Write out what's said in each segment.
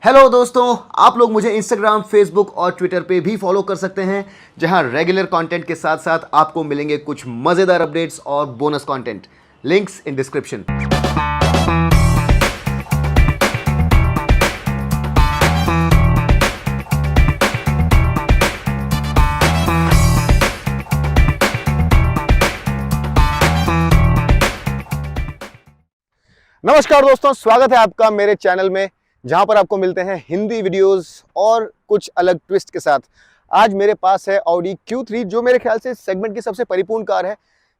Hello दोस्तों, आप लोग मुझे इंस्टाग्राम, फेसबुक और ट्विटर पे भी फॉलो कर सकते हैं, जहां रेगुलर कंटेंट के साथ साथ आपको मिलेंगे कुछ मजेदार अपडेट्स और bonus content. Links in description. नमस्कार दोस्तों, स्वागत है आपका मेरे चैनल में, जहां पर आपको मिलते हैं हिंदी वीडियोस और कुछ अलग ट्विस्ट के साथ। आज मेरे पास है ऑडी Q3, जो मेरे ख्याल से सेगमेंट की सबसे परिपूर्ण कार है।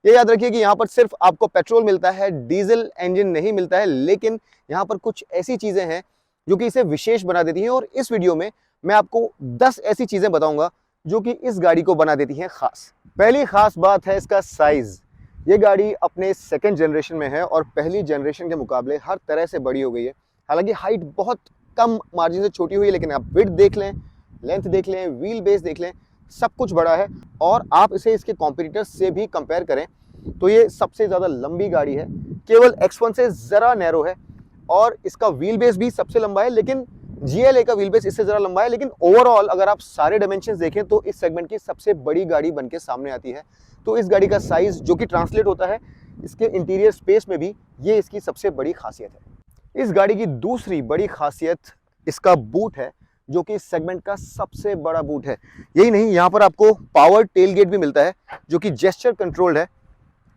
ये याद रखिए कि यहाँ पर सिर्फ आपको पेट्रोल मिलता है, डीजल इंजन नहीं मिलता है, लेकिन यहाँ पर कुछ ऐसी चीजें हैं जो कि इसे विशेष बना देती हैं। और इस वीडियो में मैं आपको 10 ऐसी चीजें बताऊंगा जो कि इस गाड़ी को बना देती हैं खास। पहली खास बात है इसका साइज। ये गाड़ी अपने सेकंड जनरेशन में है और पहली जनरेशन के मुकाबले हर तरह से बड़ी हो गई है। हालांकि हाइट बहुत कम मार्जिन से छोटी हुई है, लेकिन आप विड्थ देख लें, लेंथ देख लें, व्हील बेस देख लें, सब कुछ बड़ा है। और आप इसे इसके कॉम्पिटिटर्स से भी कंपेयर करें तो ये सबसे ज़्यादा लंबी गाड़ी है, केवल X1 से ज़रा नैरो है। और इसका व्हील बेस भी सबसे लंबा है, लेकिन GLA का व्हील बेस इससे ज़रा लंबा है। लेकिन ओवरऑल अगर आप सारे डायमेंशंस देखें तो इस सेगमेंट की सबसे बड़ी गाड़ी बन के सामने आती है। तो इस गाड़ी का साइज जो कि ट्रांसलेट होता है इसके इंटीरियर स्पेस में भी, ये इसकी सबसे बड़ी खासियत है। इस गाड़ी की दूसरी बड़ी खासियत इसका बूट है, जो कि इस सेगमेंट का सबसे बड़ा बूट है। यही नहीं, यहाँ पर आपको पावर टेलगेट भी मिलता है, जो कि जेस्चर कंट्रोल्ड है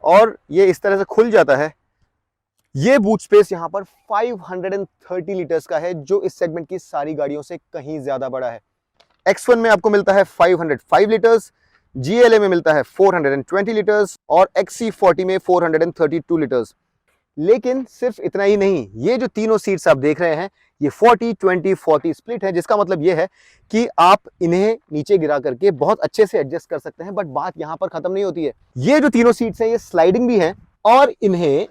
और ये इस तरह से खुल जाता है। ये बूट स्पेस यहाँ पर 530 लीटर्स का है, जो इस सेगमेंट की सारी गाड़ियों से कहीं ज्यादा बड़ा है। X1 में आपको मिलता है 505 लीटर्स, GLA में मिलता है 420 लीटर्स और XC40 में 432 लीटर्स। लेकिन सिर्फ इतना ही नहीं, ये जो तीनों सीट्स आप देख रहे हैं ये 40-20-40 स्प्लिट है, जिसका मतलब ये है कि आप इन्हें नीचे गिरा करके बहुत अच्छे से एडजस्ट कर सकते हैं। बट बात यहाँ पर खत्म नहीं होती है। ये जो तीनों सीट्स हैं ये स्लाइडिंग भी हैं और इन्हें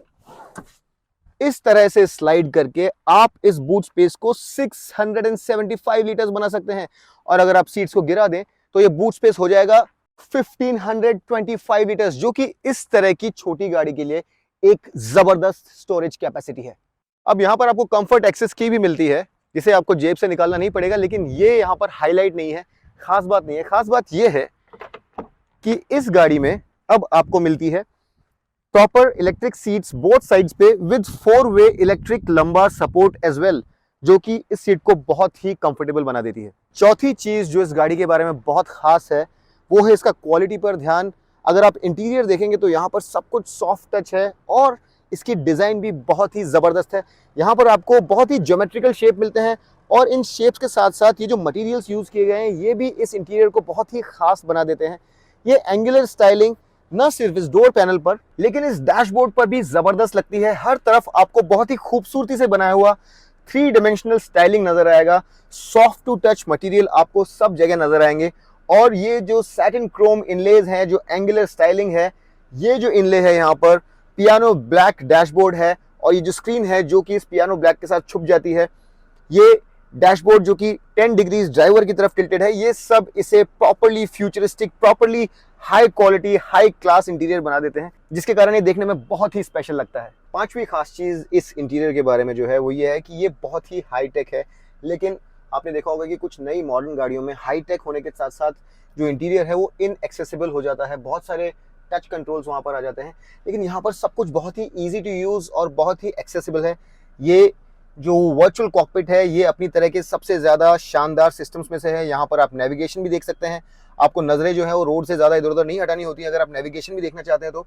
इस तरह से स्लाइड करके आप इस बूट स्पेस को 675 लीटर्स बना सकते हैं। और अगर आप सीट्स को गिरा दें तो ये बूट स्पेस हो जाएगा 1525 लीटर्स, जो कि इस तरह की छोटी गाड़ी के लिए एक जबरदस्त स्टोरेज कैपेसिटी है। अब यहां पर आपको कंफर्ट एक्सेस की भी मिलती है, जिसे आपको जेब से निकालना नहीं पड़ेगा, लेकिन ये यहां पर हाईलाइट नहीं है, खास बात नहीं है। खास बात ये है कि इस गाड़ी में अब आपको मिलती है proper electric seats both sides पे विद 4-वे electric lumbar support as well, जो कि इस सीट को बहुत ही कंफर्टेबल बना देती है। चौथी चीज जो इस गाड़ी के बारे में बहुत खास है वो है इसका क्वालिटी पर ध्यान। अगर आप इंटीरियर देखेंगे तो यहाँ पर सब कुछ सॉफ्ट टच है और इसकी डिजाइन भी बहुत ही जबरदस्त है। यहाँ पर आपको बहुत ही ज्योमेट्रिकल शेप मिलते हैं और इन शेप्स के साथ साथ ये जो मटेरियल्स यूज किए गए हैं ये भी इस इंटीरियर को बहुत ही खास बना देते हैं। ये एंगुलर स्टाइलिंग न सिर्फ इस डोर पैनल पर लेकिन इस डैशबोर्ड पर भी जबरदस्त लगती है। हर तरफ आपको बहुत ही खूबसूरती से बनाया हुआ 3 डायमेंशनल स्टाइलिंग नजर आएगा। सॉफ्ट टू टच मटेरियल आपको सब जगह नजर आएंगे। और ये जो सैटिन क्रोम इनलेज हैं, जो एंगुलर स्टाइलिंग है, ये जो इनले है यहाँ पर पियानो ब्लैक डैशबोर्ड है और ये जो स्क्रीन है जो कि इस पियानो ब्लैक के साथ छुप जाती है, ये डैशबोर्ड जो कि 10 डिग्रीज ड्राइवर की तरफ टिल्टेड है, ये सब इसे properly futuristic, properly high quality, high class interior बना देते हैं, जिसके कारण ये देखने में बहुत ही स्पेशल लगता है। पांचवी खास चीज इस इंटीरियर के बारे में जो है वो ये है कि ये बहुत ही हाई टेक है। लेकिन आपने देखा होगा कि कुछ नई मॉडर्न गाड़ियों में हाई टेक होने के साथ साथ जो इंटीरियर है वो इनएक्सेसिबल हो जाता है, बहुत सारे टच कंट्रोल्स वहाँ पर आ जाते हैं। लेकिन यहाँ पर सब कुछ बहुत ही ईजी टू यूज़ और बहुत ही एक्सेसिबल है। ये जो वर्चुअल कॉकपिट है ये अपनी तरह के सबसे ज़्यादा शानदार सिस्टम्स में से है। यहाँ पर आप नेविगेशन भी देख सकते हैं, आपको नज़रें जो है वो रोड से ज़्यादा इधर उधर नहीं हटानी होती है अगर आप नेविगेशन भी देखना चाहते हैं तो।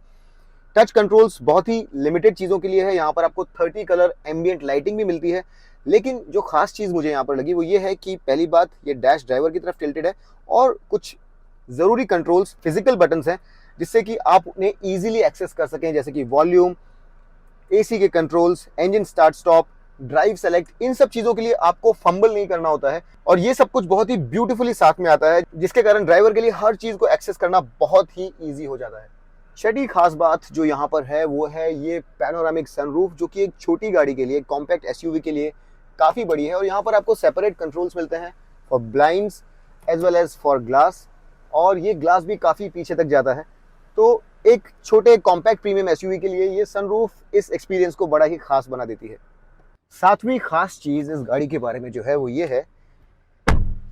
टच कंट्रोल्स बहुत ही लिमिटेड चीज़ों के लिए है। यहाँ पर आपको 30 कलर एम्बियंट लाइटिंग भी मिलती है। लेकिन जो खास चीज़ मुझे यहाँ पर लगी वो ये है कि पहली बात, ये डैश ड्राइवर की तरफ टिल्टेड है और कुछ ज़रूरी कंट्रोल्स फिजिकल बटन्स हैं जिससे कि आप उन्हें ईजिली एक्सेस कर सकें, जैसे कि वॉल्यूम, AC के controls, engine start stop, drive select. इन सब चीज़ों के लिए आपको फंबल नहीं करना होता है और ये सब कुछ बहुत ही ब्यूटीफुली साथ में आता है, जिसके कारण ड्राइवर के लिए हर चीज़ को एक्सेस करना बहुत ही ईजी हो जाता है। छठी खास बात जो यहाँ पर है वो है ये पैनोरामिक सनरूफ, जो कि एक छोटी गाड़ी के लिए, कॉम्पैक्ट SUV के लिए काफ़ी बड़ी है। और यहाँ पर आपको सेपरेट कंट्रोल्स मिलते हैं for blinds as well as for glass, और ये ग्लास भी काफ़ी पीछे तक जाता है। तो एक छोटे कॉम्पैक्ट प्रीमियम SUV के लिए ये सनरूफ इस एक्सपीरियंस को बड़ा ही खास बना देती है। सातवीं खास चीज इस गाड़ी के बारे में जो है वो ये है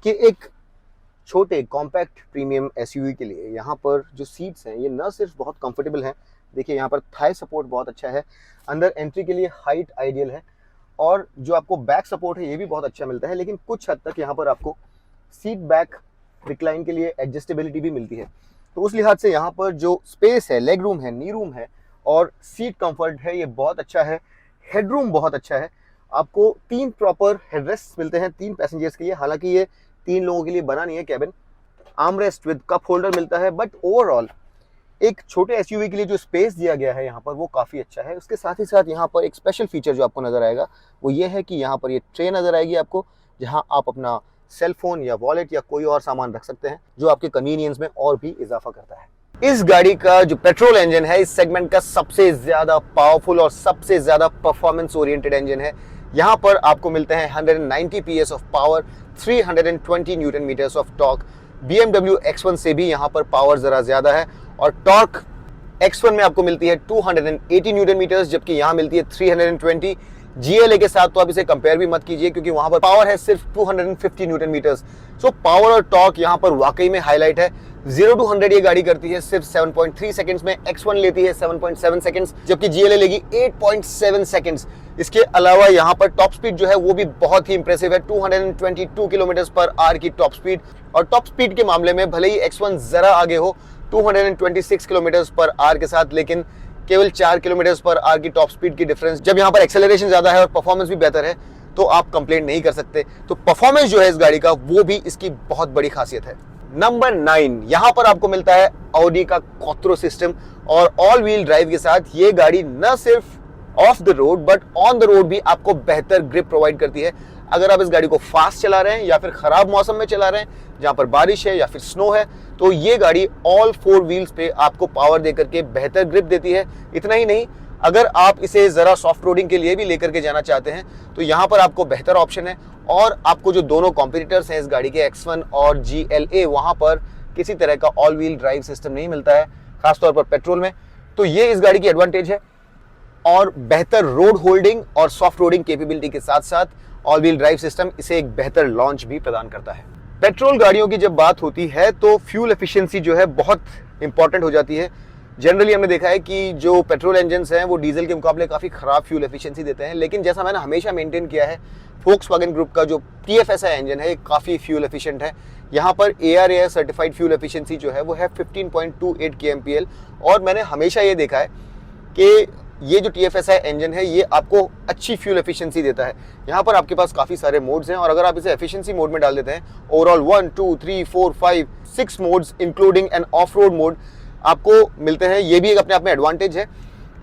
कि एक छोटे कॉम्पैक्ट प्रीमियम एसयूवी के लिए यहाँ पर जो सीट्स हैं ये न सिर्फ बहुत कंफर्टेबल हैं, देखिए यहाँ पर थाई सपोर्ट बहुत अच्छा है, अंदर एंट्री के लिए हाइट आइडियल है और जो आपको बैक सपोर्ट है ये भी बहुत अच्छा मिलता है, लेकिन कुछ हद तक यहाँ पर आपको सीट बैक रिक्लाइन के लिए एडजस्टेबिलिटी भी मिलती है। तो उस लिहाज से यहाँ पर जो स्पेस है, लेग रूम है, नी रूम है और सीट कंफर्ट है ये बहुत अच्छा है। हेडरूम बहुत अच्छा है, आपको 3 प्रॉपर हेडरेस्ट मिलते हैं 3 पैसेंजर्स के लिए, हालांकि ये 3 लोगों के लिए बना नहीं है cabin. Armrest with cup holder मिलता है, बट ओवरऑल एक छोटे एसयूवी के लिए जो स्पेस दिया गया है यहाँ पर वो काफ़ी अच्छा है। उसके साथ ही साथ यहाँ पर एक स्पेशल फीचर जो आपको नज़र आएगा वो ये है कि यहाँ पर ये ट्रे नज़र आएगी आपको, जहाँ आप अपना सेल फोन या वॉलेट या कोई और सामान रख सकते हैं, जो आपके कन्वीनियंस में और भी इजाफा करता है। इस गाड़ी का जो पेट्रोल इंजन है इस सेगमेंट का सबसे ज़्यादा पावरफुल और सबसे ज़्यादा परफॉर्मेंस ओरिएंटेड इंजन है। यहाँ पर आपको मिलते हैं 190 PS of power, 320 newton metres of torque. BMW X1 से भी यहाँ पर पावर ज़रा ज़्यादा है और टॉर्क X1 में आपको मिलती है 280 न्यूटन मीटर्स, जबकि यहाँ मिलती है 320। GLA के साथ तो आप इसे कंपेयर भी मत कीजिए क्योंकि वहाँ पर पावर है सिर्फ 250 न्यूटन मीटर्स। सो पावर और टॉर्क यहाँ पर वाकई में हाईलाइट है। 0 to 100 ये गाड़ी करती है सिर्फ 7.3 सेकंड्स में, X1 लेती है 7.7 सेकंड्स, जबकि GLA लेगी 8.7 सेकंड्स। इसके अलावा यहाँ पर टॉप स्पीड जो है वो भी बहुत ही इंप्रेसिव है, 222 किलोमीटर पर आवर की टॉप स्पीड। और टॉप स्पीड के मामले में भले ही X1 जरा आगे हो 226 किलोमीटर पर आवर के साथ, लेकिन केवल 4 किलोमीटर पर आवर की टॉप स्पीड की डिफरेंस, जब यहाँ पर एक्सेलरेशन ज्यादा है और परफॉर्मेंस भी बेहतर है तो आप कंप्लेंट नहीं कर सकते। तो परफॉर्मेंस जो है इस गाड़ी का वो भी इसकी बहुत बड़ी खासियत है। नंबर 9, यहाँ पर आपको मिलता है ऑडी का क्वाट्रो सिस्टम और ऑल व्हील ड्राइव के साथ ये गाड़ी न सिर्फ of the road but on the road भी आपको बेहतर ग्रिप प्रोवाइड करती है। अगर आप इस गाड़ी को फास्ट चला रहे हैं या फिर खराब मौसम में चला रहे हैं जहां पर बारिश है या फिर स्नो है, तो ये गाड़ी ऑल 4 व्हील्स पे आपको पावर देकर के बेहतर ग्रिप देती है। इतना ही नहीं, अगर आप इसे जरा सॉफ्ट रोडिंग के लिए भी लेकर के जाना चाहते हैं तो यहाँ पर आपको बेहतर ऑप्शन है। और आपको जो दोनों कॉम्पिटिटर्स हैं इस गाड़ी के X1 और GLA, वहां पर किसी तरह का ऑल व्हील ड्राइव सिस्टम नहीं मिलता है, खासतौर पर पेट्रोल में। तो ये इस गाड़ी की एडवांटेज है और बेहतर रोड होल्डिंग और सॉफ्ट रोडिंग कैपेबिलिटी के साथ साथ ऑल व्हील ड्राइव सिस्टम इसे एक बेहतर लॉन्च भी प्रदान करता है। पेट्रोल गाड़ियों की जब बात होती है तो फ्यूल एफिशिएंसी जो है बहुत इंपॉर्टेंट हो जाती है। जनरली हमने देखा है कि जो पेट्रोल इंजन्स हैं वो डीजल के मुकाबले काफ़ी ख़राब फ्यूल एफिशिएंसी देते हैं, लेकिन जैसा मैंने हमेशा मेंटेन किया है, फोक्सवैगन ग्रुप का जो TFSI इंजन है काफ़ी फ्यूल एफिशिएंट है। यहाँ पर ARAI सर्टिफाइड फ्यूल एफिशिएंसी जो है वो है 15.28 kmpl। और मैंने हमेशा ये देखा है कि ये जो TFSI इंजन है ये आपको अच्छी फ्यूल एफिशिएंसी देता है। यहाँ पर आपके पास काफ़ी सारे मोड्स हैं और अगर आप इसे एफिशिएंसी मोड में डाल देते हैं, overall 1 2 3 4 5 6 modes including an off road mode आपको मिलते हैं। ये भी एक अपने आप में एडवांटेज है,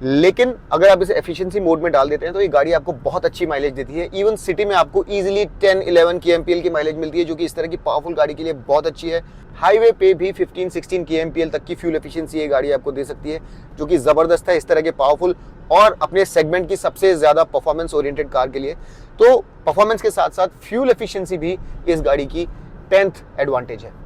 लेकिन अगर आप इसे एफिशिएंसी मोड में डाल देते हैं तो ये गाड़ी आपको बहुत अच्छी माइलेज देती है। इवन सिटी में आपको इजीली 10-11 kmpl की माइलेज मिलती है, जो कि इस तरह की पावरफुल गाड़ी के लिए बहुत अच्छी है। हाईवे पे भी 15-16 kmpl तक की फ्यूल एफिशिएंसी ये गाड़ी आपको दे सकती है, जो कि ज़बरदस्त है इस तरह के पावरफुल और अपने सेगमेंट की सबसे ज़्यादा परफॉर्मेंस ओरिएंटेड कार के लिए। तो परफॉर्मेंस के साथ साथ फ्यूल एफिशिएंसी भी इस गाड़ी की 10th एडवांटेज है।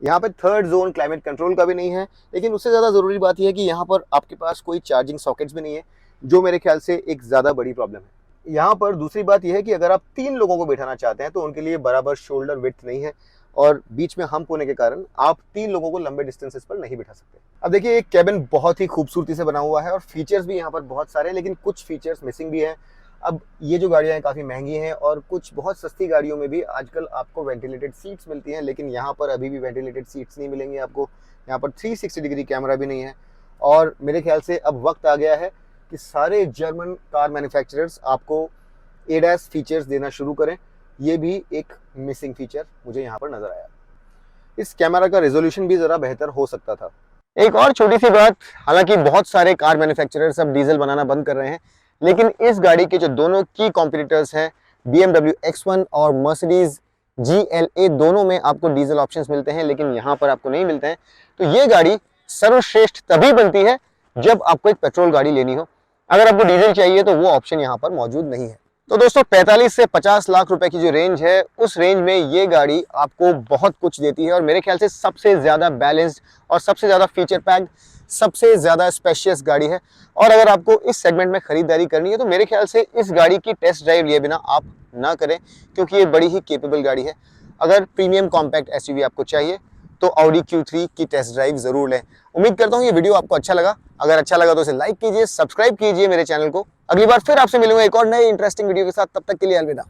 यहाँ पे थर्ड जोन क्लाइमेट कंट्रोल का भी नहीं है, लेकिन उससे ज़्यादा ज़रूरी बात यह है कि यहाँ पर आपके पास कोई चार्जिंग सॉकेट्स भी नहीं है, जो मेरे ख्याल से एक ज़्यादा बड़ी प्रॉब्लम है। यहाँ पर दूसरी बात यह है कि अगर आप 3 लोगों को बैठाना चाहते हैं तो उनके लिए बराबर शोल्डर विड्थ नहीं है और बीच में हम्प होने के कारण आप 3 लोगों को लंबे डिस्टेंसेस पर नहीं बिठा सकते। अब देखिए, एक कैबिन बहुत ही खूबसूरती से बना हुआ है और फीचर्स भी यहाँ पर बहुत सारे हैं, लेकिन कुछ फीचर्स मिसिंग भी हैं। अब ये जो गाड़ियाँ हैं काफ़ी महंगी हैं और कुछ बहुत सस्ती गाड़ियों में भी आजकल आपको वेंटिलेटेड सीट्स मिलती हैं, लेकिन यहाँ पर अभी भी वेंटिलेटेड सीट्स नहीं मिलेंगी आपको। यहाँ पर 360 डिग्री कैमरा भी नहीं है और मेरे ख्याल से अब वक्त आ गया है कि सारे जर्मन कार मैन्युफैक्चरर्स आपको ADAS फीचर्स देना शुरू करें। ये भी एक मिसिंग फीचर मुझे यहाँ पर नज़र आया। इस कैमरा का रेजोल्यूशन भी ज़रा बेहतर हो सकता था। एक और छोटी सी बात, हालांकि बहुत सारे कार मैन्युफैक्चरर्स अब डीजल बनाना बंद कर रहे हैं, लेकिन इस गाड़ी के जो दोनों की कॉम्पिटिटर्स हैं BMW X1 और Mercedes GLA, दोनों में आपको डीजल ऑप्शंस मिलते हैं, लेकिन यहाँ पर आपको नहीं मिलते हैं। तो ये गाड़ी सर्वश्रेष्ठ तभी बनती है जब आपको एक पेट्रोल गाड़ी लेनी हो। अगर आपको डीजल चाहिए तो वो ऑप्शन यहाँ पर मौजूद नहीं है। तो दोस्तों, 45 से 50 लाख रुपए की जो रेंज है, उस रेंज में ये गाड़ी आपको बहुत कुछ देती है और मेरे ख्याल से सबसे ज़्यादा बैलेंस्ड और सबसे ज़्यादा फीचर पैक्ड सबसे ज़्यादा स्पेशियस गाड़ी है। और अगर आपको इस सेगमेंट में खरीदारी करनी है तो मेरे ख्याल से इस गाड़ी की टेस्ट ड्राइव लिए बिना आप ना करें, क्योंकि ये बड़ी ही केपेबल गाड़ी है। अगर प्रीमियम कॉम्पैक्ट एसयूवी आपको चाहिए तो Audi Q3 की टेस्ट ड्राइव जरूर लें। उम्मीद करता हूँ ये वीडियो आपको अच्छा लगा। अगर अच्छा लगा तो इसे लाइक कीजिए, सब्सक्राइब कीजिए मेरे चैनल को। अगली बार फिर आपसे मिलूंगा एक और नए इंटरेस्टिंग वीडियो के साथ। तब तक के लिए अलविदा।